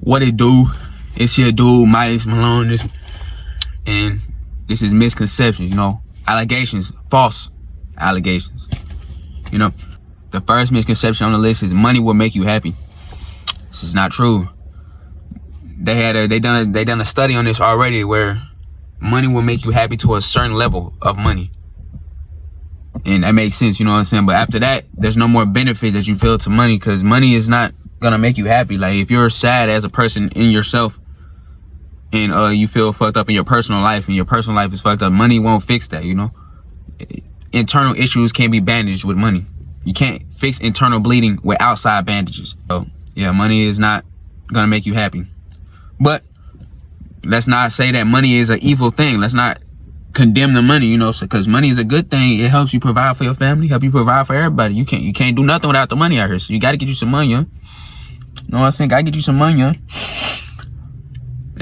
What it do? It's your dude, Miles Malone, and this is Misconceptions, allegations, false allegations. The first misconception on the list is money will make you happy. This is not true. They done a study on this already where money will make you happy to a certain level of money. And that makes sense, you know what I'm saying? But after that, there's no more benefit that you feel to money, because money is not gonna make you happy. Like, if you're sad as a person in yourself and you feel fucked up in your personal life and your personal life is fucked up, money won't fix that, Internal issues can't be bandaged with money. You can't fix internal bleeding with outside bandages. So yeah, money is not gonna make you happy. But let's not say that money is an evil thing. Let's not condemn the money, because money is a good thing. It helps you provide for your family, help you provide for everybody. You can't do nothing without the money out here. So you gotta get you some money, You know what I'm saying? Gotta get you some money, And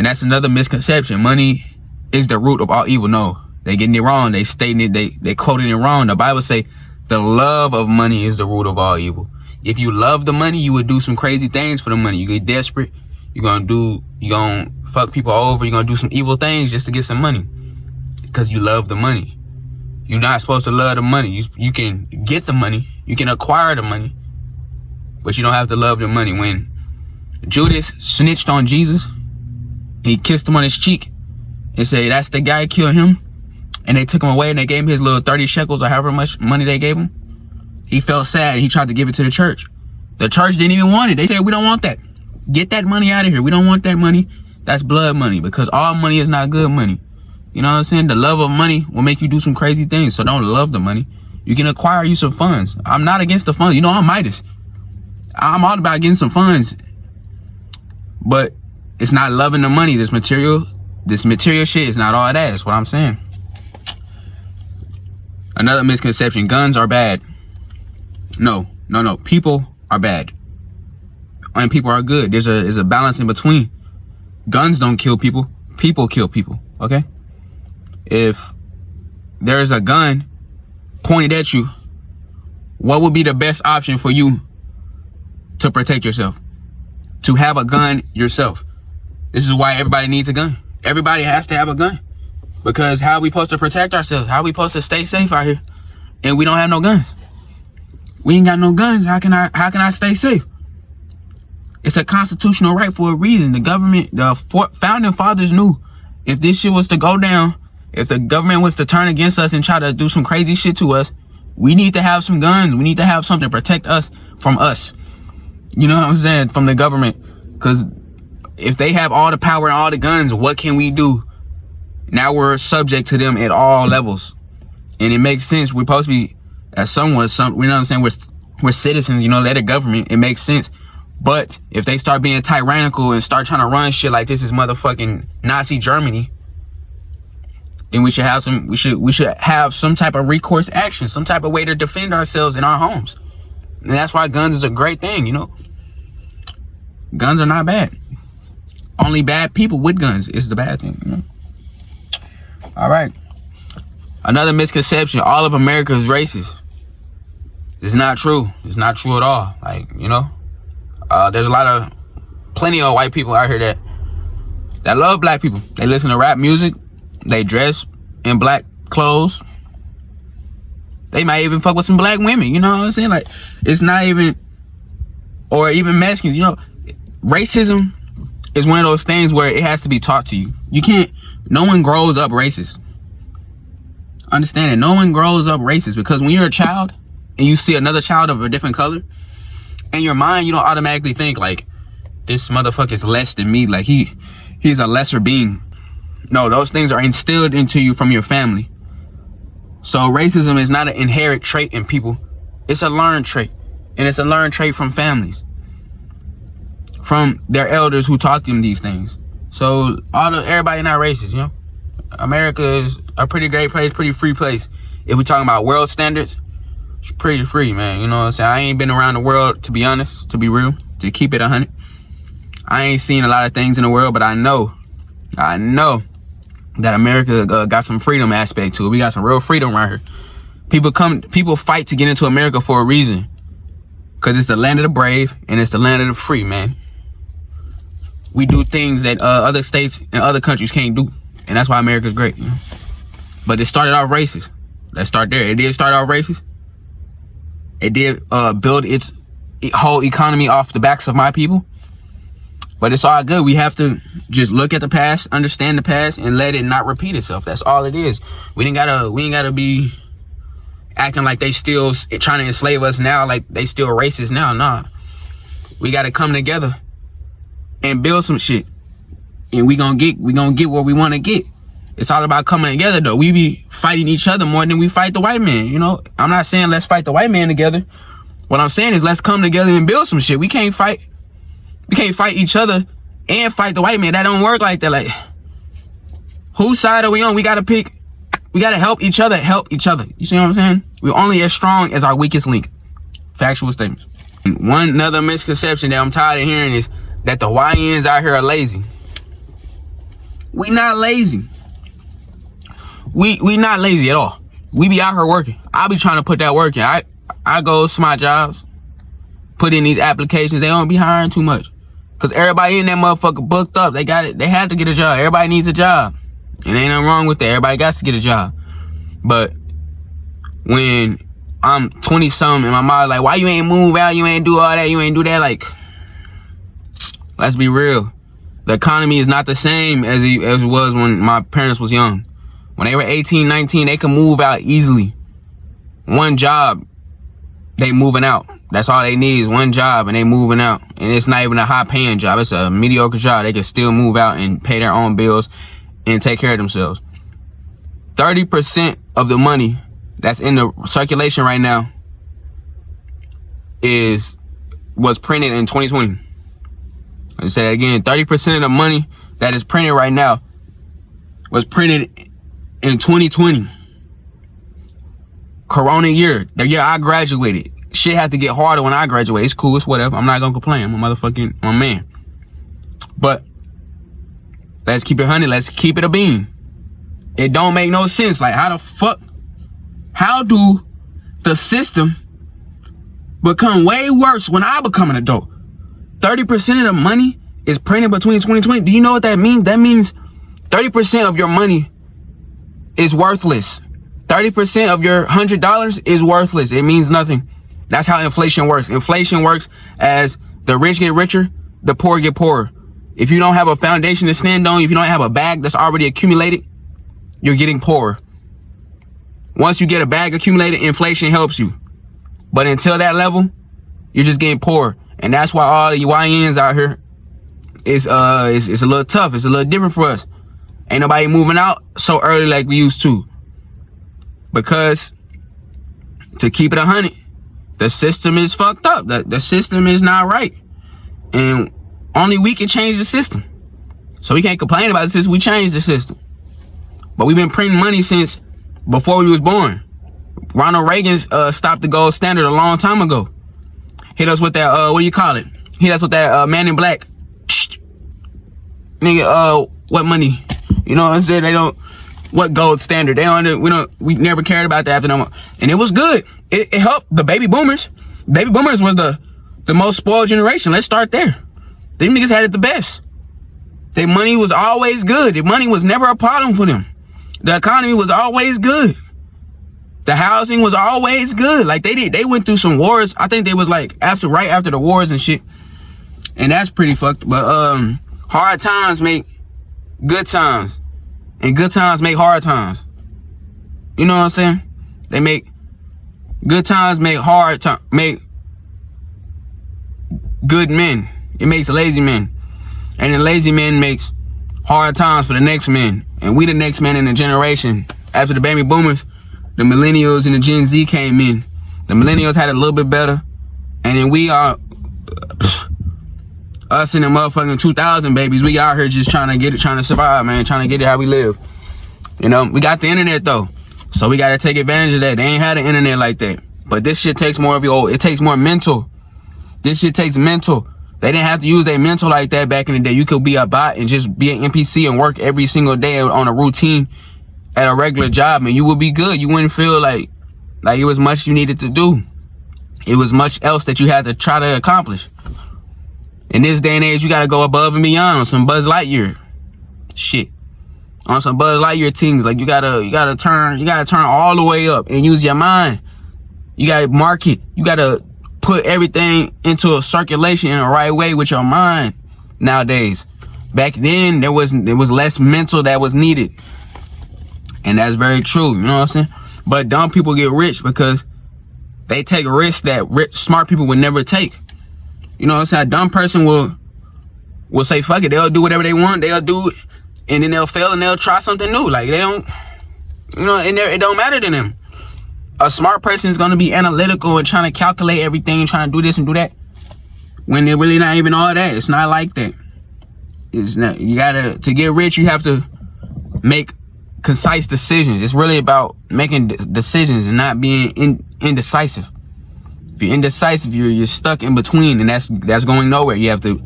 that's another misconception. Money is the root of all evil. No, they getting it wrong. They stating it, they quoting it wrong. The Bible say the love of money is the root of all evil. If you love the money, you would do some crazy things for the money. You get desperate. You're gonna fuck people over. You're gonna do some evil things just to get some money, because you love the money. You're not supposed to love the money. You can get the money. You can acquire the money, but you don't have to love the money. When Judas snitched on Jesus, he kissed him on his cheek and said, "That's the guy, kill him." And they took him away and they gave him his little 30 shekels or however much money they gave him. He felt sad and he tried to give it to the church. The church didn't even want it. They said, "We don't want that. Get that money out of here. We don't want that money. That's blood money," because all money is not good money. You know what I'm saying? The love of money will make you do some crazy things. So don't love the money. You can acquire you some funds. I'm not against the funds. I'm Midas. I'm all about getting some funds. But it's not loving the money. This material shit is not all that. That's what I'm saying. Another misconception: guns are bad. No. People are bad, and people are good. There's a balance in between. Guns don't kill people. People kill people. Okay. If there's a gun pointed at you, what would be the best option for you to protect yourself? To have a gun yourself. This is why everybody needs a gun. Everybody has to have a gun, because how are we supposed to protect ourselves? How are we supposed to stay safe out here and we don't have no guns? We ain't got no guns. How can I stay safe? It's a constitutional right for a reason. The government, the founding fathers knew if this shit was to go down, if the government was to turn against us and try to do some crazy shit to us, we need to have some guns. We need to have something to protect us from us. You know what I'm saying? From the government. Because if they have all the power and all the guns, what can we do? Now we're subject to them at all levels. And it makes sense. We're supposed to be, as somewhat, you know what I'm saying? We're citizens, they're the government. It makes sense. But if they start being tyrannical and start trying to run shit like this is motherfucking Nazi Germany, then we should have some type of recourse action, some type of way to defend ourselves in our homes. And that's why guns is a great thing, Guns are not bad. Only bad people with guns is the bad thing, All right. Another misconception: all of America is racist. It's not true. It's not true at all. There's plenty of white people out here that love black people. They listen to rap music. They dress in black clothes. They might even fuck with some black women. You know what I'm saying? Like, it's not even, or even Mexicans. Racism is one of those things where it has to be taught to you. No one grows up racist. Understand it. No one grows up racist, because when you're a child and you see another child of a different color, in your mind, you don't automatically think like, this motherfucker is less than me. Like he's a lesser being. No, those things are instilled into you from your family. So racism is not an inherent trait in people. It's a learned trait. And it's a learned trait from families, from their elders who taught them these things. So everybody not racist, America is a pretty great place, pretty free place. If we're talking about world standards, it's pretty free, man. You know what I'm saying? I ain't been around the world, to be honest, to be real, to keep it 100. I ain't seen a lot of things in the world, but I know that America got some freedom aspect to it. We got some real freedom right here. People fight to get into America for a reason, because it's the land of the brave and it's the land of the free, man. we do things that other states and other countries can't do, and that's why America's great. But it started off racist. Let's start there. It did start off racist. It did build its whole economy off the backs of my people. But it's all good. We have to just look at the past, understand the past, and let it not repeat itself. That's all it is. We ain't gotta be acting like they still trying to enslave us now, like they still racist now. Nah. We gotta come together and build some shit. And we gonna get what we wanna get. It's all about coming together though. We be fighting each other more than we fight the white man, you know? I'm not saying let's fight the white man together. What I'm saying is let's come together and build some shit. We can't fight each other and fight the white man. That don't work like that. Like, whose side are we on? We gotta help each other help each other. You see what I'm saying? We're only as strong as our weakest link. Factual statements. And one another misconception that I'm tired of hearing is that the YNs out here are lazy. We not lazy. We not lazy at all. We be out here working. I be trying to put that work in. I go to my jobs, put in these applications. They don't be hiring too much. Cause everybody in that motherfucker booked up. They got it. They had to get a job. Everybody needs a job. And ain't nothing wrong with that. Everybody got to get a job. But when I'm 20 something and my mom like, why you ain't move out? You ain't do all that. You ain't do that. Like, let's be real. The economy is not the same as it was when my parents was young. When they were 18, 19, they could move out easily. One job, they moving out. That's all they need is one job and they moving out. And it's not even a high paying job. It's a mediocre job. They can still move out and pay their own bills and take care of themselves. 30% of the money that's in the circulation right now was printed in 2020. Let me say that again. 30% of the money that is printed right now was printed in 2020. Corona year. The year I graduated. Shit had to get harder when I graduated. It's cool. It's whatever. I'm not gonna complain. I'm a man. But let's keep it 100. Let's keep it a bean. It don't make no sense. Like, how do the system become way worse when I become an adult? 30% of the money is printed between 2020. Do you know what that means? That means 30% of your money is worthless. 30% of your $100 is worthless. It means nothing. That's how inflation works. Inflation works as the rich get richer, the poor get poorer. If you don't have a foundation to stand on, if you don't have a bag that's already accumulated, you're getting poorer. Once you get a bag accumulated, inflation helps you. But until that level, you're just getting poorer. And that's why all the YNs out here it's a little tough. It's a little different for us. Ain't nobody moving out so early like we used to. Because to keep it 100, the system is fucked up. The system is not right. And only we can change the system. So we can't complain about the system. We changed the system. But we've been printing money since before we was born. Ronald Reagan stopped the gold standard a long time ago. Hit us with that, what do you call it? Hit us with that Man in Black. Nigga, what money? You know what I'm saying? They don't, what gold standard? We never cared about that after no more. And it was good. It helped the baby boomers. Baby boomers was the most spoiled generation. Let's start there. Them niggas had it the best. Their money was always good. Their money was never a problem for them. The economy was always good. The housing was always good. Like they went through some wars. I think they was like right after the wars and shit. And that's pretty fucked. But hard times make good times. And good times make hard times. You know what I'm saying? They make good times make make good men. It makes lazy men. And the lazy men makes hard times for the next men. And we the next men in the generation. After the baby boomers, the millennials and the Gen Z came in. The millennials had it a little bit better. And then we are, us and the motherfucking 2000 babies, we out here just trying to get it, trying to survive, man. Trying to get it how we live. You know, we got the internet though. So we got to take advantage of that. They ain't had the internet like that. But this shit takes more of your, it takes more mental. This shit takes mental. They didn't have to use their mental like that back in the day. You could be a bot and just be an NPC and work every single day on a routine at a regular job, and you would be good. You wouldn't feel like it was much you needed to do. It was much else that you had to try to accomplish. In this day and age, you gotta go above and beyond on some Buzz Lightyear shit. On some Buzz Lightyear things. Like you gotta turn all the way up and use your mind. You gotta market. You gotta put everything into a circulation in the right way with your mind nowadays. Back then, there was less mental that was needed. And that's very true, you know what I'm saying? But dumb people get rich because they take risks that smart people would never take. You know what I'm saying? A dumb person will say, fuck it, they'll do whatever they want, they'll do it, and then they'll fail and they'll try something new. Like, they don't, you know, and it don't matter to them. A smart person is going to be analytical and trying to calculate everything and trying to do this and do that, when they're really not even all that. It's not like that. It's not. You gotta, to get rich, you have to make concise decisions. It's really about making decisions and not being indecisive. If you're indecisive, you're stuck in between, and that's going nowhere. You have to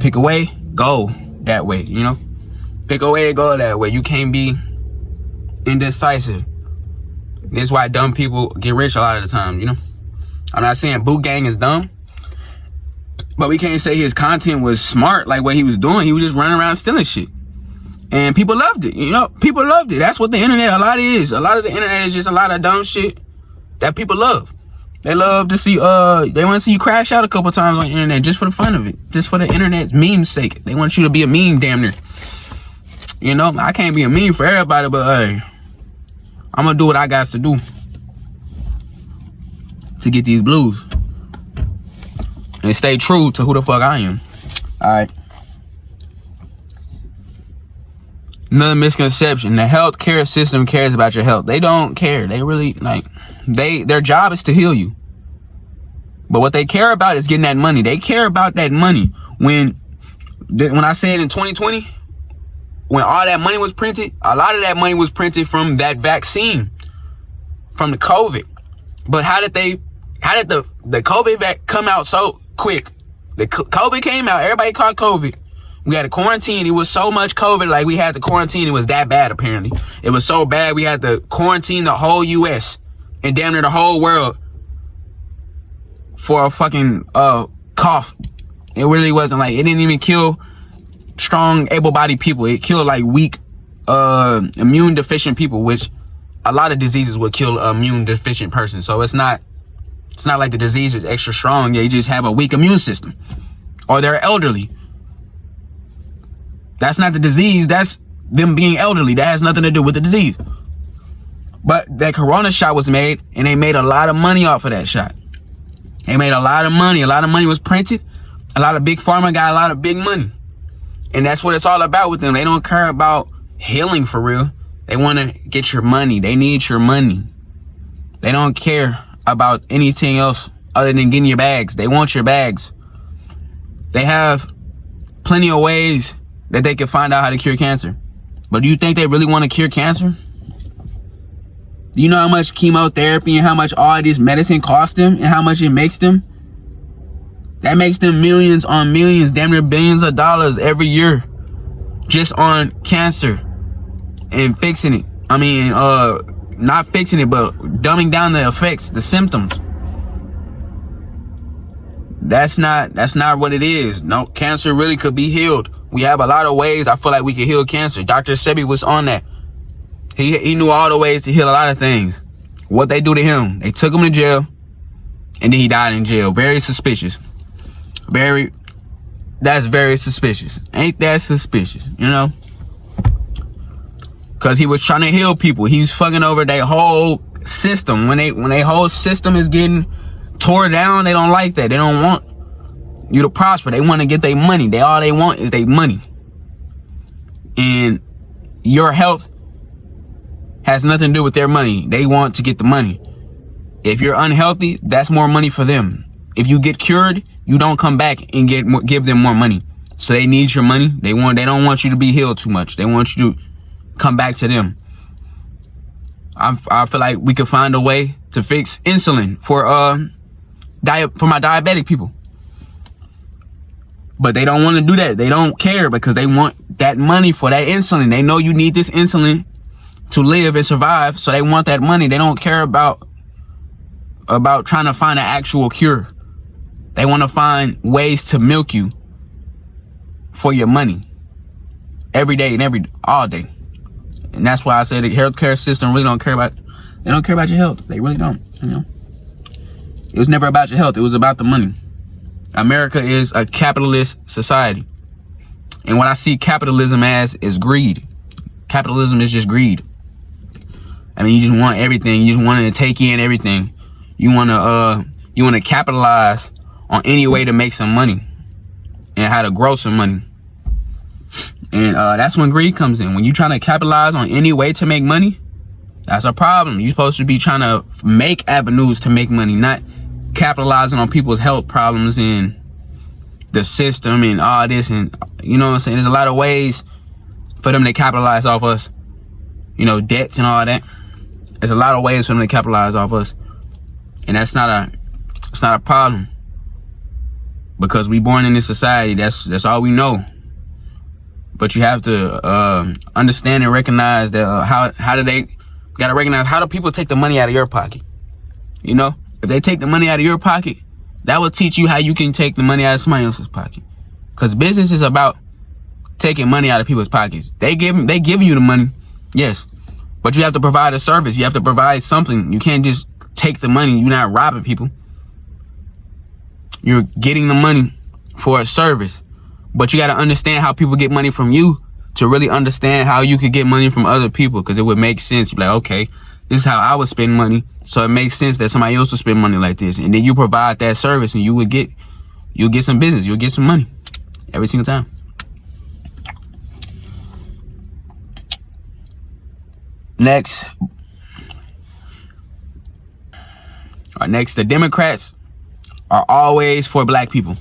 pick a way, go that way, you know? Pick a way, go that way. You can't be indecisive. That's why dumb people get rich a lot of the time, you know? I'm not saying Boot Gang is dumb, but we can't say his content was smart, like what he was doing. He was just running around stealing shit. And people loved it, you know? People loved it. That's what the internet a lot is. A lot of the internet is just a lot of dumb shit that people love. They love to see, they want to see you crash out a couple times on the internet just for the fun of it. Just for the internet's meme's sake. They want you to be a meme, damn near. You know, I can't be a meme for everybody, but hey, I'm gonna do what I got to do to get these blues and stay true to who the fuck I am. Alright. Another misconception: the healthcare system cares about your health. They don't care. They really, like, their job is to heal you. But what they care about is getting that money. They care about that money. When I said in 2020, when all that money was printed, a lot of that money was printed from that vaccine, from the COVID. But how did the COVID come out so quick? The COVID came out, everybody caught COVID. We had to quarantine. It was so much COVID, like we had to quarantine. It was that bad, apparently. It was so bad, we had to quarantine the whole U.S. and damn near the whole world for a fucking cough. It really wasn't like, it didn't even kill strong, able-bodied people. It killed like weak, immune deficient people, which a lot of diseases would kill an immune deficient person. So it's not like the disease is extra strong. They just have a weak immune system, or they're elderly. That's not the disease. That's them being elderly. That has nothing to do with the disease. But that corona shot was made, and they made a lot of money off of that shot. They made a lot of money. A lot of money was printed. A lot of big pharma got a lot of big money. And that's what it's all about with them. They don't care about healing for real. They want to get your money. They need your money. They don't care about anything else other than getting your bags. They want your bags. They have plenty of ways that they can find out how to cure cancer. But do you think they really want to cure cancer? Do you know how much chemotherapy and how much all this medicine costs them and how much it makes them? That makes them millions on millions, damn near billions of dollars every year just on cancer and fixing it. I mean, not fixing it, but dumbing down the effects, the symptoms. That's not what it is. No, cancer really could be healed. We have a lot of ways I feel like we can heal cancer. Dr. Sebi was on that. He knew all the ways to heal a lot of things. What they do to him, they took him to jail, and then he died in jail. Very suspicious. That's very suspicious. Ain't that suspicious, you know? Because he was trying to heal people. He was fucking over their whole system. When they whole system is getting tore down, they don't like that. They don't want you to prosper. They want to get their money. All they want is their money. And your health has nothing to do with their money. They want to get the money. If you're unhealthy, that's more money for them. If you get cured, you don't come back and give them more money. So they need your money. They don't want you to be healed too much. They want you to come back to them. I feel like we could find a way to fix insulin for my diabetic people. But they don't want to do that. They don't care because they want that money for that insulin. They know you need this insulin to live and survive, so they want that money. They don't care about trying to find an actual cure. They want to find ways to milk you for your money every day and all day. And that's why I say the healthcare system really don't care about. They don't care about your health. They really don't. You know, it was never about your health. It was about the money. America is a capitalist society, and what I see capitalism as is greed. Capitalism is just greed. I mean, you just want everything. You just want to take in everything. You want to capitalize on any way to make some money and how to grow some money. And that's when greed comes in. When you're trying to capitalize on any way to make money, that's a problem. You're supposed to be trying to make avenues to make money, not capitalizing on people's health problems and the system and all this. And you know what I'm saying? There's a lot of ways for them to capitalize off us. You know, debts and all that. There's a lot of ways for them to capitalize off us. And it's not a problem. Because we born in this society, that's all we know. But you have to understand and recognize that how do people take the money out of your pocket? You know, if they take the money out of your pocket, that will teach you how you can take the money out of somebody else's pocket. Because business is about taking money out of people's pockets. They give you the money, yes, but you have to provide a service. You have to provide something. You can't just take the money. You're not robbing people. You're getting the money for a service. But you got to understand how people get money from you to really understand how you could get money from other people. Because it would make sense. You're like, okay, this is how I would spend money. So it makes sense that somebody else would spend money like this. And then you provide that service and you'll get some business. You'll get some money every single time. Next, the Democrats are always for black people.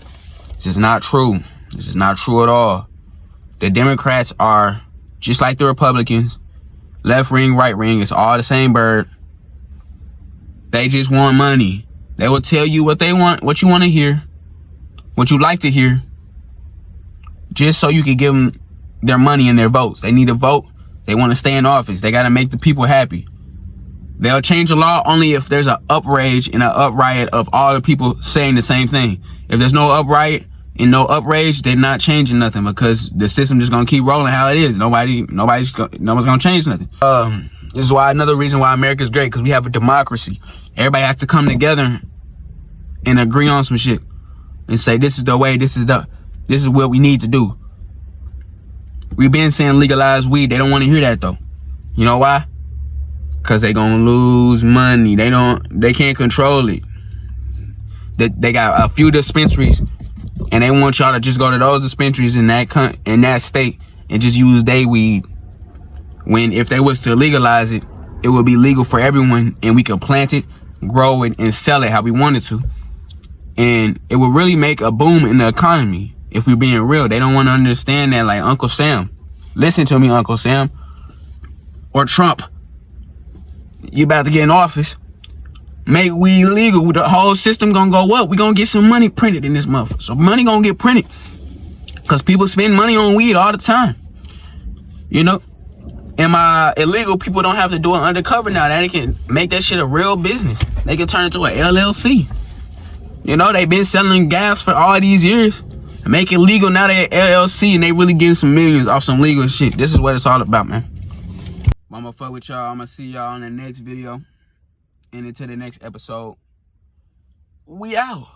This is not true. This is not true at all. The Democrats are just like the Republicans. Left wing, right wing, it's all the same bird. They just want money. They will tell you what they want, what you want to hear, what you like to hear, just so you can give them their money and their votes. They need a vote. They want to stay in office. They got to make the people happy. They'll change the law only if there's an uprage and an upright of all the people saying the same thing. If there's no upright and no uprage, they're not changing nothing because the system just gonna keep rolling how it is. No one's gonna change nothing. This is why another reason why America's great, because we have a democracy. Everybody has to come together and agree on some shit and say this is the way. This is what we need to do. We've been saying legalize weed. They don't want to hear that though. You know why? Because they gonna lose money. They can't control it. They got a few dispensaries, and they want y'all to just go to those dispensaries in that state and just use their weed. When if they was to legalize it, it would be legal for everyone, and we could plant it, grow it, and sell it how we wanted to. And it would really make a boom in the economy. If we're being real, they don't want to understand that. Like Uncle Sam, listen to me, Uncle Sam, or Trump. You about to get in office, make weed legal. The whole system gonna go up. We gonna get some money printed in this motherfucker. So money gonna get printed because people spend money on weed all the time. You know, and my illegal people don't have to do it undercover now. They can make that shit a real business. They can turn it to an LLC. You know, they've been selling gas for all these years. Make it legal now. They're LLC and they really getting some millions off some legal shit. This is what it's all about, man. I'm gonna fuck with y'all. I'm gonna see y'all in the next video and until the next episode. We out.